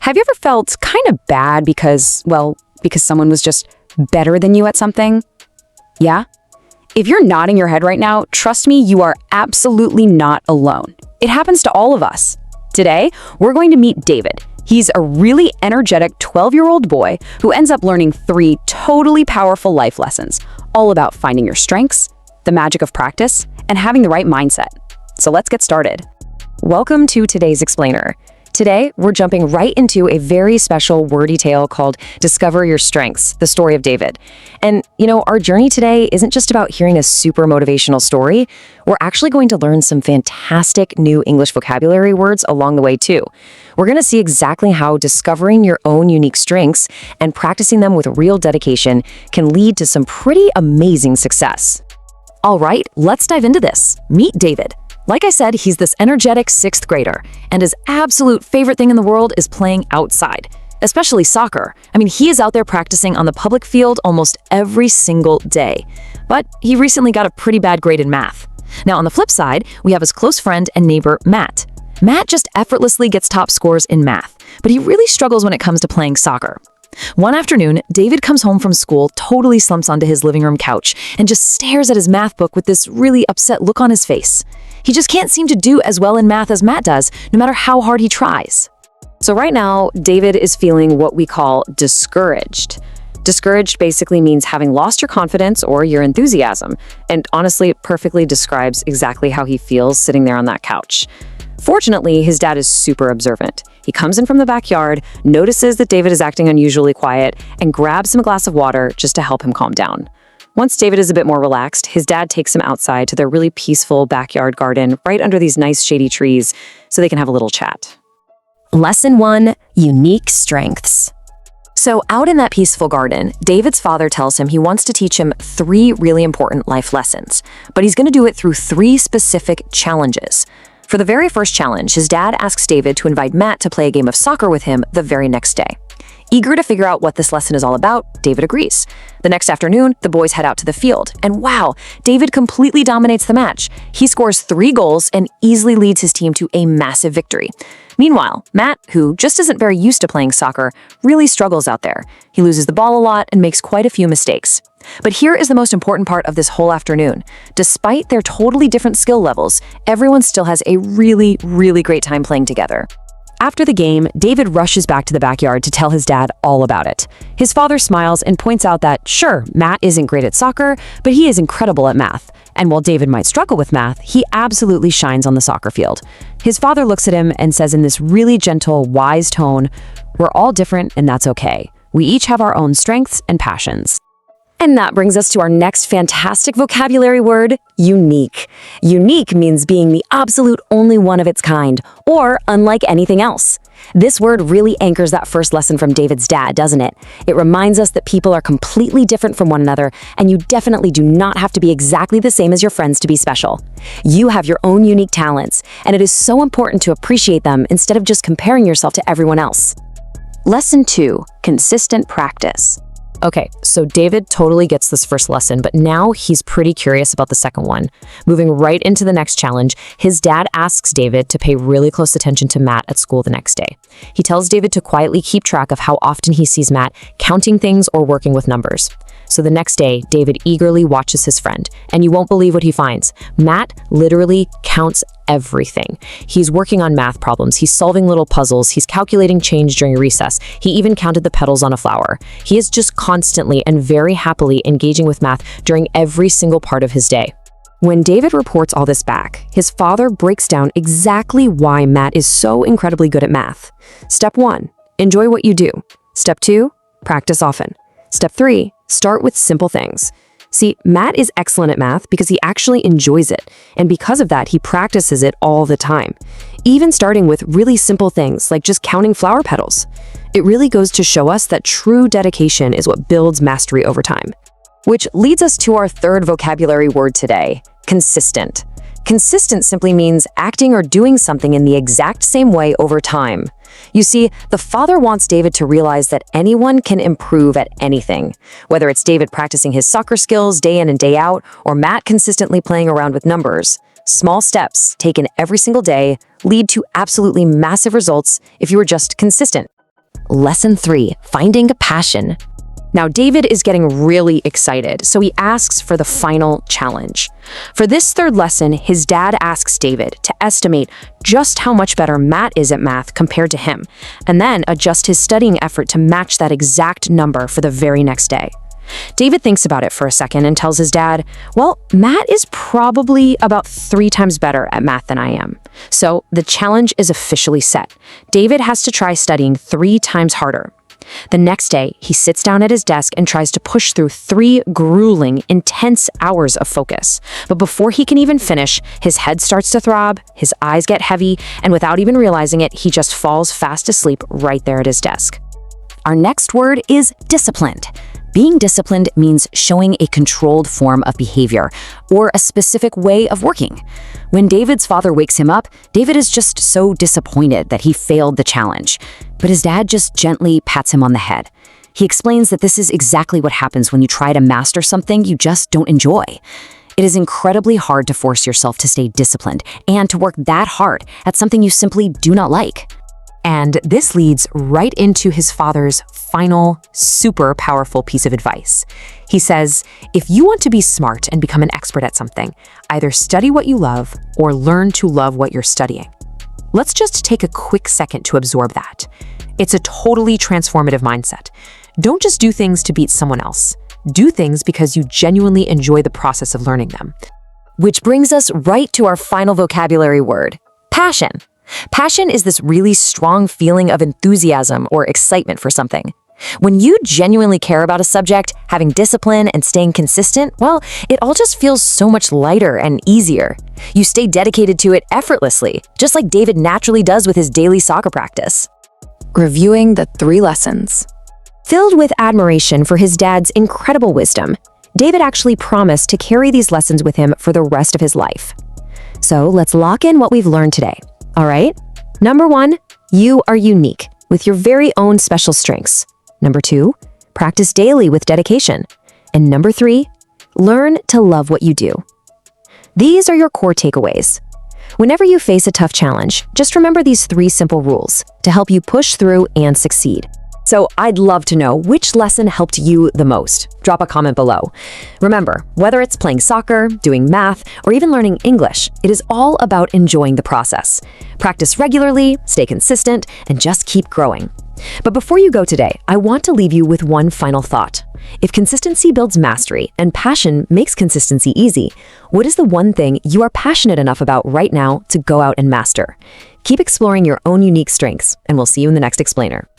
Have you ever felt kind of bad because someone was just better than you at something? Yeah? If you're nodding your head right now, trust me, you are absolutely not alone. It happens to all of us. Today, we're going to meet David. He's a really energetic 12-year-old boy who ends up learning 3 totally powerful life lessons, all about finding your strengths, the magic of practice, and having the right mindset. So let's get started. Welcome to today's Explainer. Today, we're jumping right into a very special wordy tale called Discover Your Strengths, the story of David. And, our journey today isn't just about hearing a super motivational story. We're actually going to learn some fantastic new English vocabulary words along the way, too. We're going to see exactly how discovering your own unique strengths and practicing them with real dedication can lead to some pretty amazing success. All right, let's dive into this. Meet David. Like I said, he's this energetic 6th grader, and his absolute favorite thing in the world is playing outside, especially soccer. He is out there practicing on the public field almost every single day. But he recently got a pretty bad grade in math. Now, on the flip side, we have his close friend and neighbor, Matt. Matt just effortlessly gets top scores in math, but he really struggles when it comes to playing soccer. One afternoon, David comes home from school, totally slumps onto his living room couch, and just stares at his math book with this really upset look on his face. He just can't seem to do as well in math as Matt does, no matter how hard he tries. So right now, David is feeling what we call discouraged. Discouraged basically means having lost your confidence or your enthusiasm, and honestly, it perfectly describes exactly how he feels sitting there on that couch. Fortunately, his dad is super observant. He comes in from the backyard, notices that David is acting unusually quiet, and grabs him a glass of water just to help him calm down. Once David is a bit more relaxed, his dad takes him outside to their really peaceful backyard garden right under these nice shady trees so they can have a little chat. Lesson 1, Unique Strengths. So out in that peaceful garden, David's father tells him he wants to teach him 3 really important life lessons, but he's going to do it through 3 specific challenges. For the very first challenge, his dad asks David to invite Matt to play a game of soccer with him the very next day. Eager to figure out what this lesson is all about, David agrees. The next afternoon, the boys head out to the field, and wow, David completely dominates the match. He scores 3 goals and easily leads his team to a massive victory. Meanwhile, Matt, who just isn't very used to playing soccer, really struggles out there. He loses the ball a lot and makes quite a few mistakes. But here is the most important part of this whole afternoon. Despite their totally different skill levels, everyone still has a really, really great time playing together. After the game, David rushes back to the backyard to tell his dad all about it. His father smiles and points out that, sure, Matt isn't great at soccer, but he is incredible at math. And while David might struggle with math, he absolutely shines on the soccer field. His father looks at him and says in this really gentle, wise tone, "We're all different and that's okay. We each have our own strengths and passions." And that brings us to our next fantastic vocabulary word, unique. Unique means being the absolute only one of its kind, or unlike anything else. This word really anchors that first lesson from David's dad, doesn't it? It reminds us that people are completely different from one another, and you definitely do not have to be exactly the same as your friends to be special. You have your own unique talents, and it is so important to appreciate them instead of just comparing yourself to everyone else. Lesson 2, consistent practice. Okay, so David totally gets this first lesson, but now he's pretty curious about the second one. Moving right into the next challenge, his dad asks David to pay really close attention to Matt at school the next day. He tells David to quietly keep track of how often he sees Matt counting things or working with numbers. So the next day, David eagerly watches his friend, and you won't believe what he finds. Matt literally counts everything. He's working on math problems, he's solving little puzzles, he's calculating change during recess, he even counted the petals on a flower. He is just constantly and very happily engaging with math during every single part of his day. When David reports all this back, his father breaks down exactly why Matt is so incredibly good at math. Step 1, enjoy what you do. Step 2, practice often. Step 3, start with simple things. See, Matt is excellent at math because he actually enjoys it, and because of that, he practices it all the time, even starting with really simple things like just counting flower petals. It really goes to show us that true dedication is what builds mastery over time. Which leads us to our third vocabulary word today, consistent. Consistent simply means acting or doing something in the exact same way over time. You see, the father wants David to realize that anyone can improve at anything. Whether it's David practicing his soccer skills day in and day out, or Matt consistently playing around with numbers, small steps taken every single day lead to absolutely massive results if you are just consistent. Lesson 3, Finding Passion. Now, David is getting really excited, so he asks for the final challenge. For this third lesson, his dad asks David to estimate just how much better Matt is at math compared to him, and then adjust his studying effort to match that exact number for the very next day. David thinks about it for a second and tells his dad, well, Matt is probably about 3 times better at math than I am. So the challenge is officially set. David has to try studying 3 times harder. The next day, he sits down at his desk and tries to push through 3 grueling, intense hours of focus. But before he can even finish, his head starts to throb, his eyes get heavy, and without even realizing it, he just falls fast asleep right there at his desk. Our next word is disciplined. Being disciplined means showing a controlled form of behavior or a specific way of working. When David's father wakes him up, David is just so disappointed that he failed the challenge, but his dad just gently pats him on the head. He explains that this is exactly what happens when you try to master something you just don't enjoy. It is incredibly hard to force yourself to stay disciplined and to work that hard at something you simply do not like. And this leads right into his father's final, super powerful piece of advice. He says, if you want to be smart and become an expert at something, either study what you love or learn to love what you're studying. Let's just take a quick second to absorb that. It's a totally transformative mindset. Don't just do things to beat someone else. Do things because you genuinely enjoy the process of learning them. Which brings us right to our final vocabulary word, passion. Passion is this really strong feeling of enthusiasm or excitement for something. When you genuinely care about a subject, having discipline and staying consistent, well, it all just feels so much lighter and easier. You stay dedicated to it effortlessly, just like David naturally does with his daily soccer practice. Reviewing the 3 lessons. Filled with admiration for his dad's incredible wisdom, David actually promised to carry these lessons with him for the rest of his life. So let's lock in what we've learned today. All right? Number 1, you are unique with your very own special strengths. Number 2, practice daily with dedication. And number 3, learn to love what you do. These are your core takeaways. Whenever you face a tough challenge, just remember these 3 simple rules to help you push through and succeed. So I'd love to know which lesson helped you the most. Drop a comment below. Remember, whether it's playing soccer, doing math, or even learning English, it is all about enjoying the process. Practice regularly, stay consistent, and just keep growing. But before you go today, I want to leave you with one final thought. If consistency builds mastery and passion makes consistency easy, what is the one thing you are passionate enough about right now to go out and master? Keep exploring your own unique strengths, and we'll see you in the next explainer.